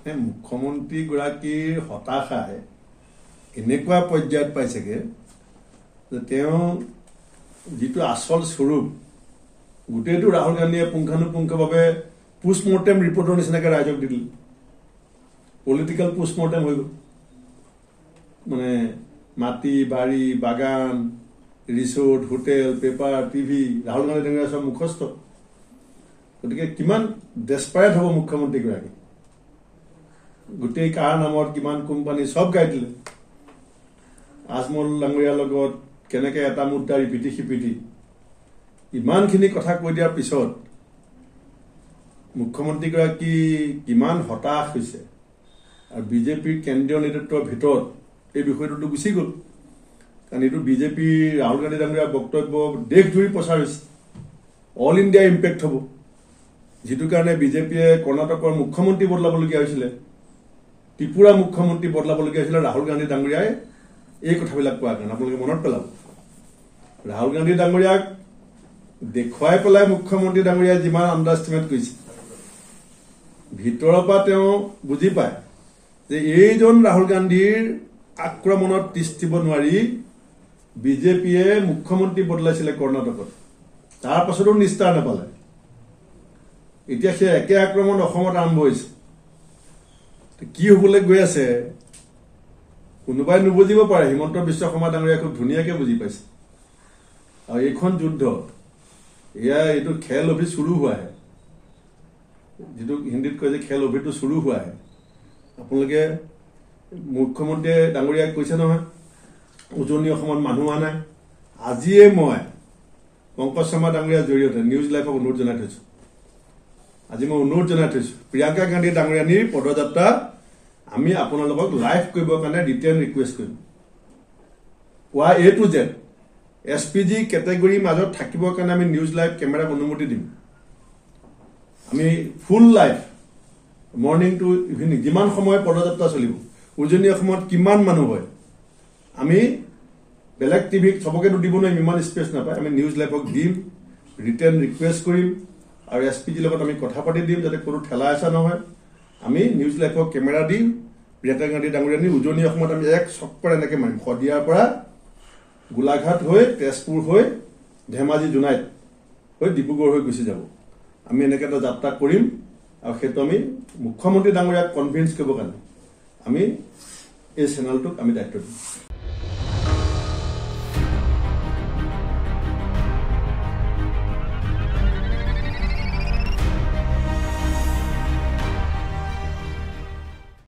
মুখ্যমন্ত্ৰীগৰাকীৰ হতাশাই এনেকুৱা পৰ্যায়ত পাইছেগে যে তেওঁ যিটো আচল স্বৰূপ গোটেইটো ৰাহুল গান্ধীয়ে পুংখানুপুংখভাৱে পোষ্টমৰ্টেম ৰিপৰ্টৰ নিচিনাকৈ ৰাইজক দি দিলে পলিটিকেল পোষ্টমৰ্টেম হৈ গ'ল মানে মাটি বাৰী বাগান resort hotel paper TV Rahul Gandhi ডাঙৰীয়া সব মুখস্থ গতিকে কিমান ডেছপাৰেট হ'ব মুখ্যমন্ত্ৰীগৰাকী গোটেই কাৰ নামত কিমান কোম্পানী সব গাই দিলে আজমল ডাঙৰীয়াৰ লগত কেনেকৈ এটা মুদ্ৰা ৰিপিটি সিপিটি ইমানখিনি কথা কৈ দিয়াৰ পিছত মুখ্যমন্ত্ৰীগৰাকী কিমান হতাশ হৈছে আৰু বিজেপিৰ কেন্দ্ৰীয় নেতৃত্বৰ ভিতৰত এই বিষয়টোতো গুচি গ'ল কাৰণ এইটো বিজেপি ৰাহুল গান্ধী ডাঙৰীয়াৰ বক্তব্য দেশজুৰি প্ৰচাৰ হৈছে অল ইণ্ডিয়া ইম্পেক্ট হ'ব যিটো কাৰণে বিজেপিয়ে কৰ্ণাটকৰ মুখ্যমন্ত্ৰী বদলাবলগীয়া হৈছিলে ত্ৰিপুৰা মুখ্যমন্ত্ৰী বদলাবলগীয়া হৈছিলে ৰাহুল গান্ধী ডাঙৰীয়াই এই কথাবিলাক কোৱাৰ কাৰণে আপোনালোকে মনত পেলাব ৰাহুল গান্ধী ডাঙৰীয়াক দেখুৱাই পেলাই মুখ্যমন্ত্ৰী ডাঙৰীয়াই যিমান আণ্ডাৰষ্টিমেট কৰিছে ভিতৰৰ পৰা তেওঁ বুজি পায় যে এইজন ৰাহুল গান্ধীৰ আক্ৰমণত তিষ্ঠিব নোৱাৰি বিজেপিয়ে মুখ্যমন্ত্ৰী বদলাইছিলে কৰ্ণাটকত তাৰ পাছতো নিস্তাৰ নাপালে এতিয়া সেই একে আক্ৰমণ অসমত আৰম্ভ হৈছে কি হ'বলৈ গৈ আছে কোনোবাই নুবুজিব পাৰে হিমন্ত বিশ্ব শৰ্মা ডাঙৰীয়াই খুব ধুনীয়াকৈ বুজি পাইছে আৰু এইখন যুদ্ধ এইটো খেল অভি শুৰু হোৱাহে যিটো হিন্দীত কয় যে খেল অভিটো শুৰু হোৱাহে আপোনালোকে মুখ্যমন্ত্ৰীয়ে ডাঙৰীয়াক কৈছে নহয় উজনি অসমত মানুহ অহা নাই আজিয়ে মই পংকজ শৰ্মা ডাঙৰীয়াৰ জৰিয়তে নিউজ লাইভক অনুৰোধ জনাই থৈছো আজি মই অনুৰোধ জনাই থৈছো প্ৰিয়ংকা গান্ধী ডাঙৰীয়ানীৰ পদযাত্ৰা আমি আপোনালোকক লাইভ কৰিবৰ কাৰণে ৰিটাৰ্ণ ৰিকুৱেষ্ট কৰিম পুৱা A to Z SPG কেটেগৰীৰ মাজত থাকিবৰ কাৰণে আমি নিউজ লাইভ কেমেৰাক অনুমতি দিম আমি ফুল লাইভ মৰ্নিং টু ইভিনিং যিমান সময় পদযাত্ৰা চলিব উজনি অসমত কিমান মানুহ হয় আমি বেলেগ টিভিক সবকেতো দিব নোৱাৰিম ইমান স্পেচ নাপায় আমি নিউজ লাইভক দিম ৰিটাৰ্ণ ৰিকুৱেষ্ট কৰিম আৰু SPG লগত আমি কথা পাতি দিম যাতে কোনো ঠেলা হেঁচা নহয় আমি নিউজ লাইভক কেমেৰা দিম প্ৰিয়ংকা গান্ধী ডাঙৰীয়ানী উজনি অসমত আমি এক চক্কৰ এনেকৈ মাৰিম শদিয়াৰ পৰা গোলাঘাট হৈ তেজপুৰ হৈ ধেমাজি জোনাইত হৈ ডিব্ৰুগড় হৈ গুচি যাব আমি এনেকৈ এটা যাত্ৰা কৰিম আৰু সেইটো আমি মুখ্যমন্ত্ৰী ডাঙৰীয়াক কনভিন্স কৰিবৰ কাৰণে আমি এই চেনেলটোক আমি দায়িত্ব দিম